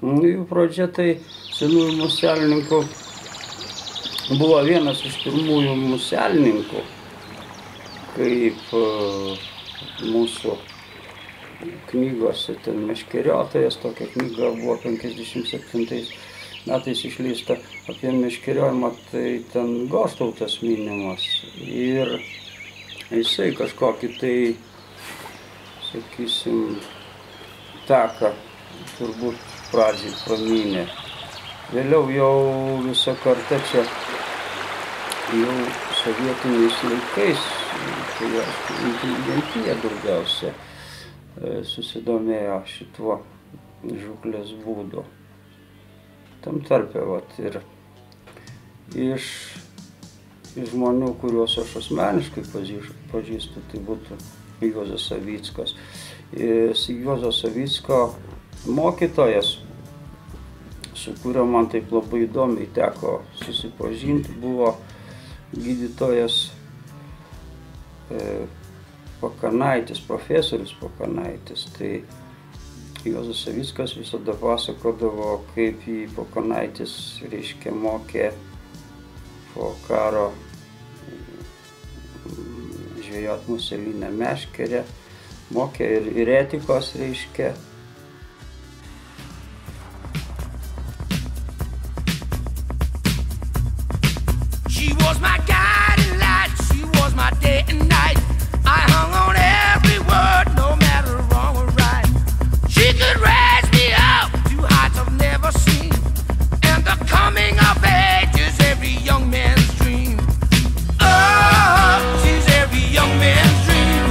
Jų pradžia tai senųjų muselininkų buvo vienas iš pirmųjų muselininkų, kaip mūsų knygose, ten Meškeriotojas, tokia knyga buvo 57 metais išleista apie meškeriojimą, tai ten Gostautas minimas ir jisai kažkokį tai, sakysim, taką turbūt pradžiai pramynė. Vėliau jau visa karta čia jau sovietiniais laikais, tai aišku, inteligentija daugiausia susidomėjo šituo žūklės būdu. Tam tarpe, vat, ir iš žmonių, kuriuos aš asmeniškai pažįstu, tai būtų Juozas Savickas. Juozo Savicko mokytojas, su kuriuo man taip labai įdomiai teko susipažinti, buvo gydytojas Pakanaitis, profesorius Pakanaitis. Tai Juozas Savickas visada pasakodavo, kaip jį Pakanaitis, reiškia, mokė po karo žvejot muselinę meškerę, mokė ir etikos, reiškia. She was my guiding light, she was my day and night. I hung on every word, no matter wrong or right. She could raise me up to heights I've never seen, and the coming of age is every young man's dream. Oh, she's every young man's dream.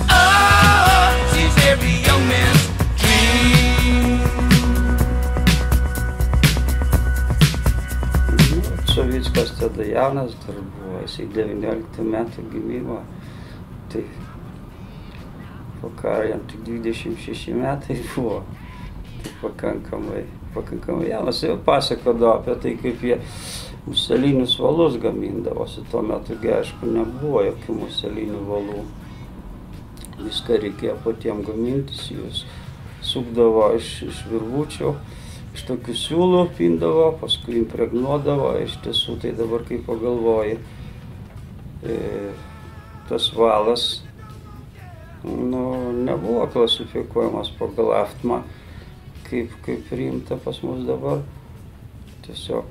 Oh, she's every young man's dream. Savickas tada jaunas dar buvo, jisai 19 metų gimimo, tai po karo jam tik 26 metai buvo, tai pakankamai jaunas. Jau pasakodavo apie tai, kaip jie muselinius valus gamindavosi. Tuo metu, aišku, nebuvo jokių muselinių valų. Viską reikėjo patiem gamintis, jūs sukdavo iš virvučių, iš tokių siūlų pindavo, paskui impregnuodavo. Iš tiesų, tai dabar, kai pagalvoji, tas valas nebuvo klasifikuojamas pagal aftmą, kaip priimta pas mus dabar. Tiesiog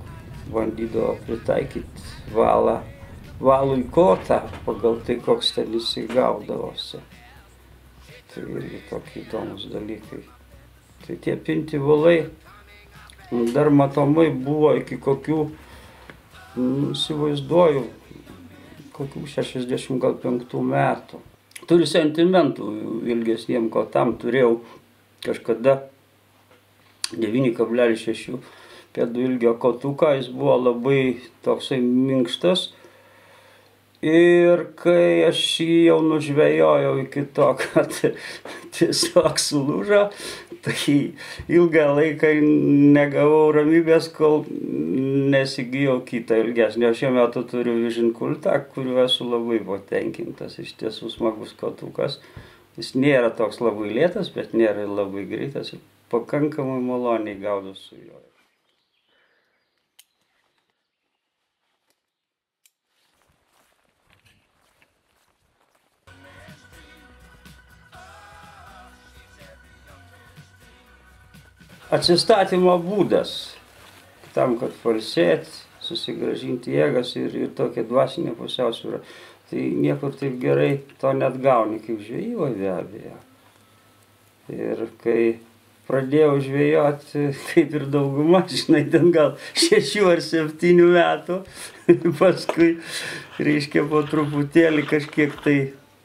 bandydavo pritaikyti valui kotą pagal tai, koks ten jisai gaudavosi. Tai irgi tokie įdomus dalykai. Tai tie pinti valai dar matomai buvo iki kokių, įsivaizduoju, kokių 65 metų. Turiu sentimentų ilgesniem kotam, turėjau kažkada 9,6 pėdų ilgio kotuką, jis buvo labai toksai minkštas. Ir kai aš jį jau nužvejojau iki to, kad tiesiog sulūžo, tai ilgą laiką negavau ramybės, kol nesigijau kitą ilgesnį. Aš šiuo metu turiu Vision Kultą, kuriuo esu labai patenkintas. Iš tiesų smagus kotukas. Jis nėra toks labai lėtas, bet nėra labai greitas. Pakankamai maloniai gaudu su juo. Atsistatymo būdas tam, kad pailsėti, susigrąžinti jėgas ir tokia dvasinė pusiausvyrą. Tai niekur taip gerai to net gauni kaip žvejyboje, be abejo. Ir kai pradėjau žvejoti, kaip ir dauguma, žinai, ten gal 6 ar 7 metų, paskui, reiškia, po truputėlį kažkiek tai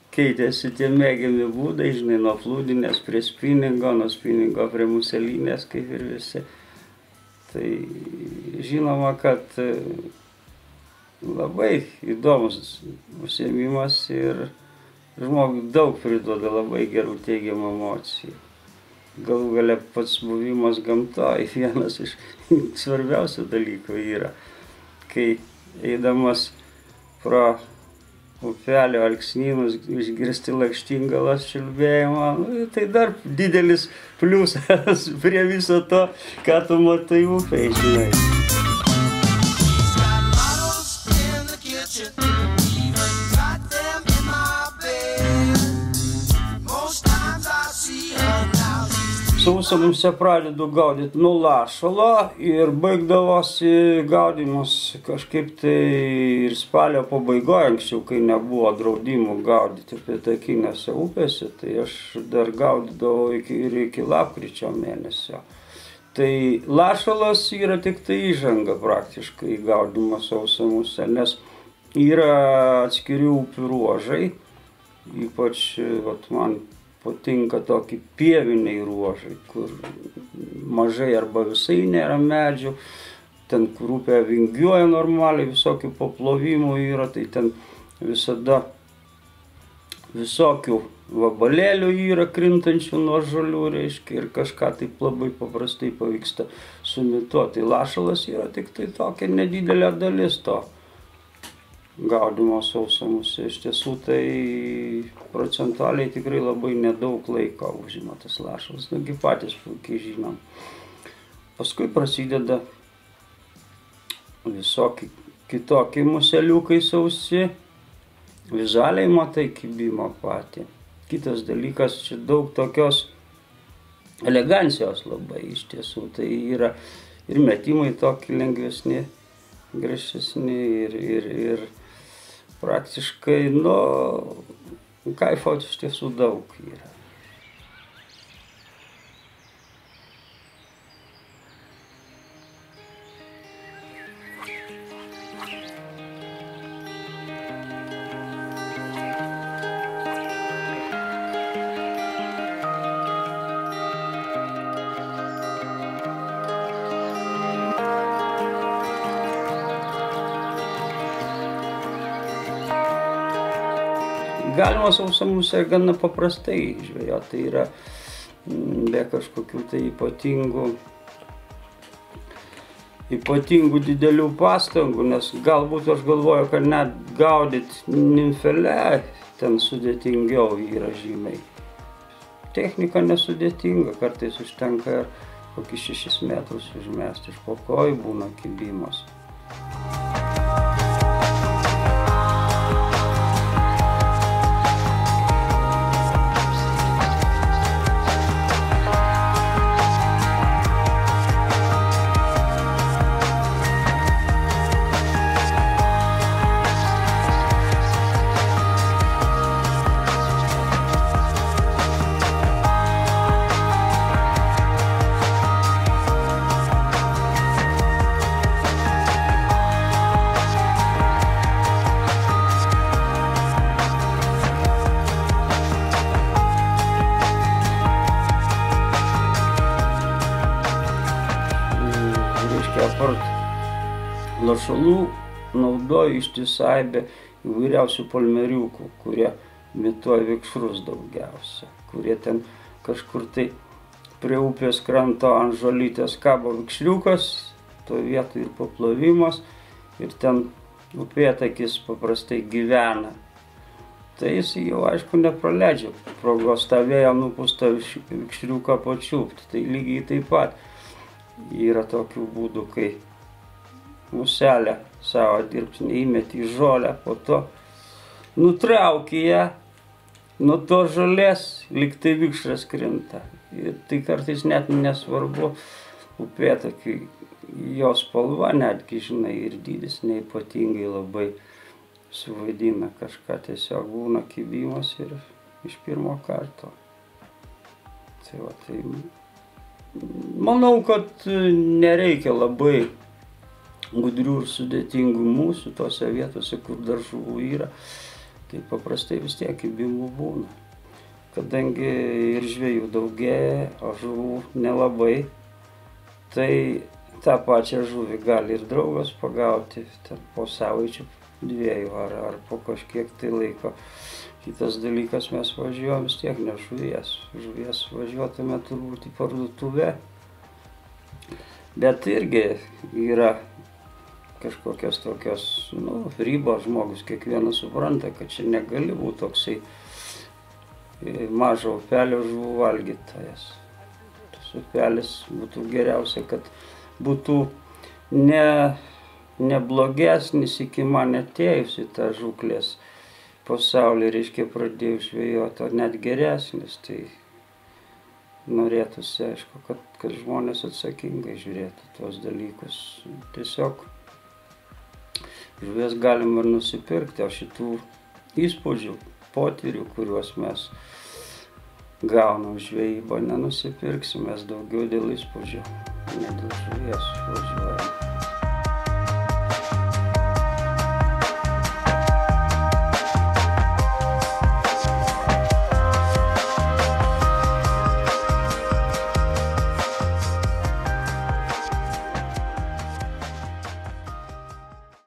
keitėsi tie mėgiami būdai, žinai, nuo plūdinės prie spiningo, nuo spiningo prie muselinės, kaip ir visi. Tai žinoma, kad labai įdomus užsiėmimas ir žmogui daug priduoda labai gerų teigiamų emocijų. Galų gale pats buvimas gamtoje vienas iš svarbiausių dalykų yra, kai eidamas pro upelio alksnynus, išgirsti lakštingalos čiulbėjimą. Nu, tai dar didelis pliusas prie viso to, ką tu matai upėj, žinai. Sausamuose pradedu gaudyti nuo lašalo ir baigdavosi gaudymus kažkaip tai ir spalio pabaigoje, anksčiau, kai nebuvo draudimų gaudyti pietakinėse upėse, tai aš dar gaudydavau iki lapkričio mėnesio. Tai lašalas yra tik tai įžanga praktiškai į gaudymą sausamuose, nes yra atskiri upių ruožai, ypač man patinka tokie pieviniai ruožai, kur mažai arba visai nėra medžių, ten kur upė vingiuoja normaliai, visokių paplovimų yra, tai ten visada visokių vabalėlių yra krintančių nuo žolių, reiškia, ir kažką taip labai paprastai pavyksta sumituoti. Tai lašalas yra tik tai tokia nedidelė dalis to gaudymo sausamuose. Iš tiesų tai procentualiai tikrai labai nedaug laiko užima tas lašalas, nugi patys puikiai žinom. Paskui prasideda visokie kitokie museliukai sausi, vizualiai matai kibimo patį. Kitas dalykas, čia daug tokios elegancijos labai iš tiesų, tai yra ir metimai tokie lengvesni, gražesni ir praktiškai, kaifo iš tiesų daug yra. Galima sausamuose gana paprastai žvejoti, tai yra be kažkokių tai ypatingų didelių pastangų, nes galbūt aš galvoju, kad net gaudyti nimfelę ten sudėtingiau yra žymiai. Technika nesudėtinga, kartais užtenka kokį 6 metrus užmesti, iš po kojų būna kibimas. Apart lašalų naudoju ištisai įvairiausių palmeriukų, kurie mituoja vikšrus daugiausia, kurie ten kažkur tai prie upės kranto ant žolytės kabo vikšriukas, to vietoj ir paplovimas, ir ten upėtakis paprastai gyvena. Tai jis jau, aišku, nepraleidžia progos tą vėją nupustą vikšriuką pačiupti. Tai lygiai taip pat yra tokių būdų, kai muselę savo dirbtinį įmeti į žolę, po to nutrauki ją nuo to žolės, lyg tai vikšras krinta. Ir tai kartais net nesvarbu upėtakiui, jo spalva netgi, žinai, ir dydis neypatingai labai suvaidina kažką, tiesiog būna kibimas ir iš pirmo karto. Tai va, tai manau, kad nereikia labai gudrių ir sudėtingų mūsų tose vietose, kur dar žuvų yra. Tai paprastai vis tiek kibimų būna. Kadangi ir žvejų daugėja, o žuvų nelabai, tai tą pačią žuvį gali ir draugas pagauti ten po savaičių 2 ar po kažkiek tai laiko. Kitas dalykas, mes važiuojam vis tiek ne žuvies. Žuvies važiuotume turbūt į parduotuvę. Bet irgi yra kažkokios tokios, ribos žmogus kiekvienas supranta, kad čia negali būti toksai mažo upelio žuvų valgytojas. Tas upelis būtų geriausia, kad būtų ne blogesnis iki man atėjus į tą žūklės pasaulį, reiškia, pradėjau žvejoti, o net geresnis. Tai norėtųsi, aišku, kad žmonės atsakingai žiūrėtų tuos dalykus. Tiesiog žuvies galima ir nusipirkti, o šitų įspūdžių, potyrių, kuriuos mes gaunam žvejybą, nenusipirksim, mes daugiau dėl įspūdžių, ne dėl žuvies važiuojam.